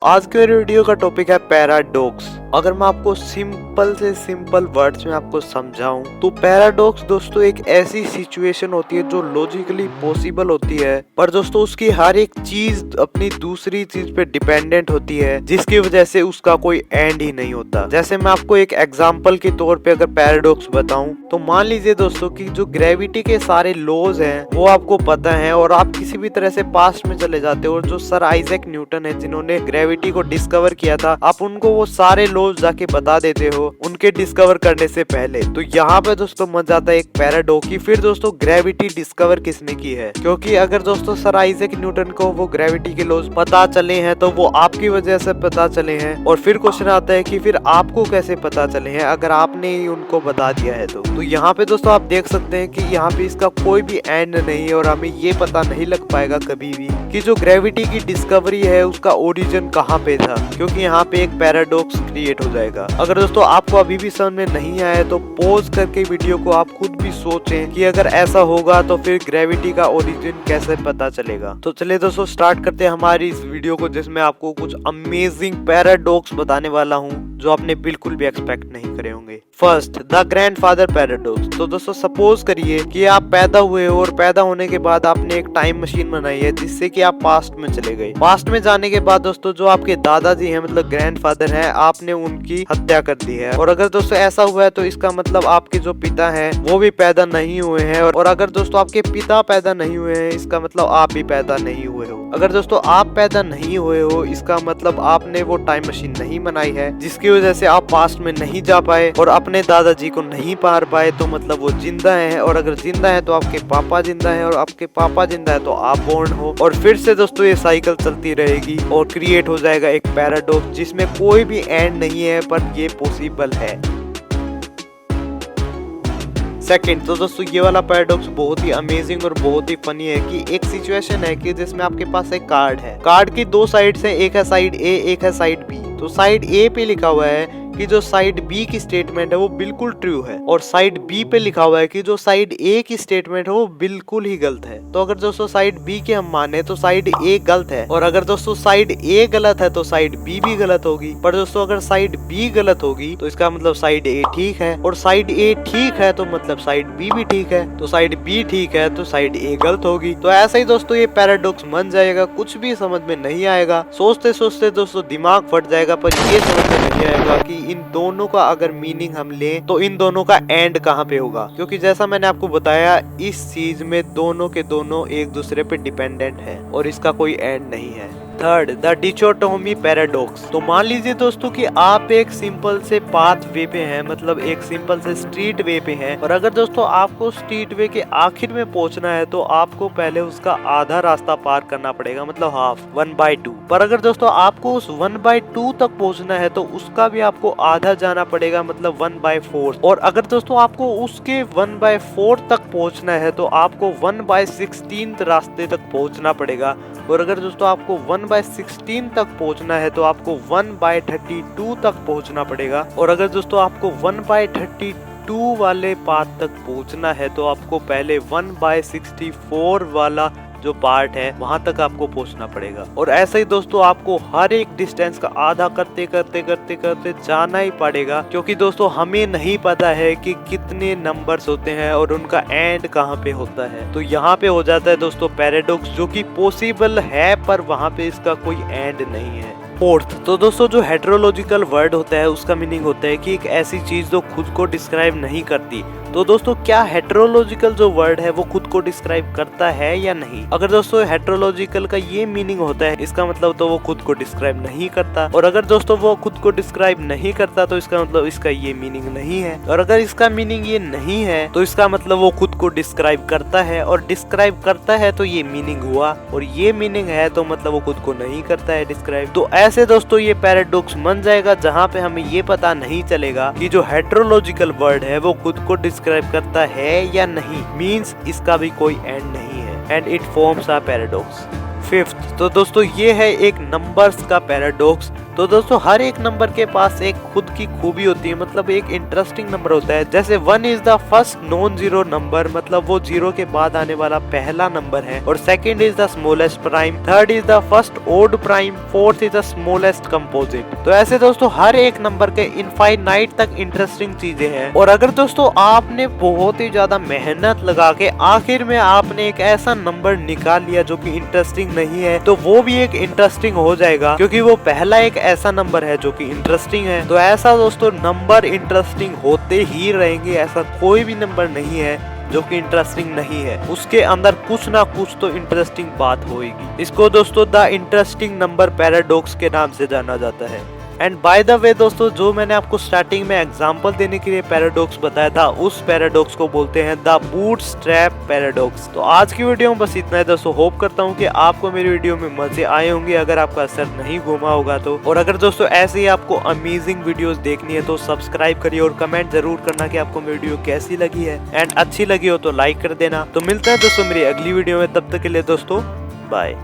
आज के वीडियो का टॉपिक है पैराडॉक्स। अगर मैं आपको सिंपल से सिंपल वर्ड्स में आपको समझाऊं तो पैराडॉक्स दोस्तों एक ऐसी सिचुएशन होती है जो लॉजिकली पॉसिबल होती है, पर दोस्तों उसकी हर एक चीज अपनी दूसरी चीज पे डिपेंडेंट होती है, जिसकी वजह से उसका कोई एंड ही नहीं होता। जैसे मैं आपको एक एग्जांपल के तौर पे अगर पैराडॉक्स बताऊं तो मान लीजिए दोस्तों कि जो ग्रेविटी के सारे लॉज हैं वो आपको पता है और आप किसी भी तरह से पास्ट में चले जाते हो और जो सर आइजैक न्यूटन है जिन्होंने ग्रेविटी को डिस्कवर किया था, आप उनको वो सारे लॉज जाके बता देते हो उनके डिस्कवर करने से पहले। तो यहाँ पे दोस्तों मजा आता है एक पैराडॉक्स की। फिर दोस्तों ग्रेविटी डिस्कवर किसने की है? क्योंकि अगर दोस्तों सर आइजैक न्यूटन को वो ग्रेविटी के लॉज पता चले हैं तो वो आपकी वजह से पता चले हैं। और फिर क्वेश्चन आता है कि फिर आपको कैसे पता चले हैं अगर आपने ही उनको बता दिया है तो यहाँ पे दोस्तों आप देख सकते हैं कि यहाँ पे इसका कोई भी एंड नहीं है और हमें ये पता नहीं लग पाएगा कभी भी कि जो ग्रेविटी की डिस्कवरी है उसका ओरिजिन कहाँ पे था, क्योंकि यहाँ पे एक पैराडॉक्स क्रिएट हो जाएगा। अगर दोस्तों आपको अभी भी समझ में नहीं आया तो पॉज करके वीडियो को आप खुद भी सोचें कि अगर ऐसा होगा तो फिर ग्रेविटी का ओरिजिन कैसे पता चलेगा। तो चलिए दोस्तों स्टार्ट करते हैं हमारी इस वीडियो को, जिसमें आपको कुछ अमेजिंग पैराडॉक्स बताने वाला हूँ जो आपने बिल्कुल भी एक्सपेक्ट नहीं करे होंगे। First, the grandfather paradox. तो दोस्तों सपोज करिए कि आप पैदा हुए हो और पैदा होने के बाद आपने एक टाइम मशीन बनाई है जिससे कि आप पास्ट में चले गए। पास्ट में जाने के बाद दोस्तों जो आपके दादाजी हैं मतलब ग्रैंडफादर हैं, आपने उनकी हत्या कर दी है। और अगर दोस्तों ऐसा हुआ है तो इसका मतलब आपके जो पिता हैं वो भी पैदा नहीं हुए हैं। और अगर दोस्तों आपके पिता पैदा नहीं हुए हैं इसका मतलब आप भी पैदा नहीं हुए हो। अगर दोस्तों आप पैदा नहीं हुए हो इसका मतलब आपने वो टाइम मशीन नहीं बनाई है जिसकी वजह से आप पास्ट में नहीं जा पाए और अपने दादाजी को नहीं पार पाए, तो मतलब वो जिंदा है। और अगर जिंदा है तो आपके पापा जिंदा है और आपके पापा जिंदा है तो आप बोर्न हो। और फिर से दोस्तों ये साइकिल चलती रहेगी और क्रिएट हो जाएगा एक पैराडॉक्स जिसमें कोई भी एंड नहीं है, पर ये पॉसिबल है। सेकंड, तो दोस्तों ये वाला पैराडॉक्स बहुत ही अमेजिंग और बहुत ही फनी है कि एक सिचुएशन है कि जिसमें आपके पास एक कार्ड है। कार्ड की दो साइड है, एक है साइड ए एक है साइड बी। तो साइड ए पे लिखा हुआ है कि जो साइड बी की स्टेटमेंट है वो बिल्कुल ट्रू है और साइड बी पे लिखा हुआ है कि जो साइड ए की स्टेटमेंट है वो बिल्कुल ही गलत है। तो अगर दोस्तों साइड बी के हम माने तो साइड ए गलत है, और अगर दोस्तों साइड ए गलत है तो साइड बी भी गलत होगी। पर दोस्तों अगर साइड बी गलत होगी तो इसका मतलब साइड ए ठीक है, और साइड ए ठीक है तो मतलब साइड बी भी ठीक है, तो साइड बी ठीक है तो साइड ए गलत होगी। तो ऐसा ही दोस्तों ये पैराडॉक्स बन जाएगा, कुछ भी समझ में नहीं आएगा। सोचते सोचते दोस्तों दिमाग फट जाएगा, पर ये समझ में नहीं आएगा कि इन दोनों का अगर मीनिंग हम लें तो इन दोनों का एंड कहाँ पे होगा, क्योंकि जैसा मैंने आपको बताया इस चीज में दोनों के दोनों एक दूसरे पे डिपेंडेंट है और इसका कोई एंड नहीं है। Third, the dichotomy paradox. तो मान लीजिए दोस्तों कि आप एक सिंपल से पाथ वे पे हैं, मतलब एक सिंपल से स्ट्रीट वे पे हैं, और अगर दोस्तों आपको स्ट्रीट वे के आखिर में पहुंचना है तो आपको पहले उसका आधा रास्ता पार करना पड़ेगा, मतलब हाफ 1/2। पर अगर दोस्तों आपको उस 1/2 तक पहुंचना है तो उसका भी आपको आधा जाना पड़ेगा, मतलब 1/4। और अगर दोस्तों आपको उसके 1/4 तक पहुंचना है तो आपको 1/16 रास्ते तक पहुंचना पड़ेगा। और अगर दोस्तों आपको 1/16 तक पहुंचना है तो आपको 1/32 तक पहुंचना पड़ेगा। और अगर दोस्तों आपको 1/32 वाले पाथ तक पहुंचना है तो आपको पहले 1/64 वाला जो पार्ट है वहां तक आपको पहुंचना पड़ेगा। और ऐसे ही दोस्तों आपको हर एक डिस्टेंस का आधा करते करते करते करते जाना ही पड़ेगा, क्योंकि दोस्तों हमें नहीं पता है कि कितने नंबर्स होते हैं और उनका एंड कहाँ पे होता है। तो यहाँ पे हो जाता है दोस्तों पैराडॉक्स, जो कि पॉसिबल है पर वहाँ पे इसका कोई एंड नहीं है। फोर्थ, तो दोस्तों जो हेटेरोलॉजिकल वर्ड होता है उसका मीनिंग होता है कि एक ऐसी चीज जो खुद को डिस्क्राइब नहीं करती। तो दोस्तों क्या हेटेरोलॉजिकल जो वर्ड है वो खुद को डिस्क्राइब करता है या नहीं? अगर दोस्तों हेटेरोलॉजिकल का ये मीनिंग होता है इसका मतलब तो वो खुद को डिस्क्राइब नहीं करता, और अगर दोस्तों वो खुद को डिस्क्राइब नहीं करता तो इसका मतलब इसका ये मीनिंग नहीं है, और अगर इसका मीनिंग ये नहीं है तो इसका मतलब वो खुद को डिस्क्राइब करता है, और डिस्क्राइब करता है तो ये मीनिंग हुआ, और ये मीनिंग है तो मतलब वो खुद को नहीं करता है डिस्क्राइब। तो ऐसे दोस्तों ये पैराडॉक्स बन जाएगा जहाँ पे हमें ये पता नहीं चलेगा कि जो हेटेरोलॉजिकल वर्ड है वो खुद को डिस्क्राइब करता है या नहीं, मींस इसका भी कोई एंड नहीं है, and it forms a paradox. Fifth, तो दोस्तों ये है एक नंबर्स का पैराडॉक्स तो दोस्तों हर एक नंबर के पास एक खुद की खूबी होती है, मतलब एक इंटरेस्टिंग नंबर होता है। जैसे 1 is the first non zero number, मतलब वो जीरो के बाद आने वाला पहला नंबर है। और second is the smallest prime, third is the first odd prime, fourth is the smallest composite. तो ऐसे दोस्तों हर एक नंबर के इनफाइनाइट तक इंटरेस्टिंग चीजें हैं। और अगर दोस्तों आपने बहुत ही ज्यादा मेहनत लगा के आखिर में आपने एक ऐसा नंबर निकाल लिया जो कि इंटरेस्टिंग नहीं है, तो वो भी एक इंटरेस्टिंग हो जाएगा, क्योंकि वो पहला एक ऐसा नंबर है जो कि इंटरेस्टिंग है। तो ऐसा दोस्तों नंबर इंटरेस्टिंग होते ही रहेंगे, ऐसा कोई भी नंबर नहीं है जो कि इंटरेस्टिंग नहीं है, उसके अंदर कुछ ना कुछ तो इंटरेस्टिंग बात होगी। इसको दोस्तों द इंटरेस्टिंग नंबर पैराडॉक्स के नाम से जाना जाता है। एंड बाय द वे दोस्तों, जो मैंने आपको स्टार्टिंग में एग्जांपल देने के लिए पैराडॉक्स बताया था, उस पैराडॉक्स को बोलते हैं द बूटस्ट्रैप पैराडॉक्स। तो आज की वीडियो में बस इतना है दोस्तों। होप करता हूँ कि आपको मेरी वीडियो में मजे आए होंगे, अगर आपका सर नहीं घूमा होगा तो। और अगर दोस्तों ऐसे ही आपको अमेजिंग वीडियोस देखनी है तो सब्सक्राइब करिए और कमेंट जरूर करना कि आपको मेरी वीडियो कैसी लगी है। एंड अच्छी लगी हो तो लाइक कर देना। तो मिलते हैं दोस्तों मेरी अगली वीडियो में, तब तक के लिए दोस्तों बाय।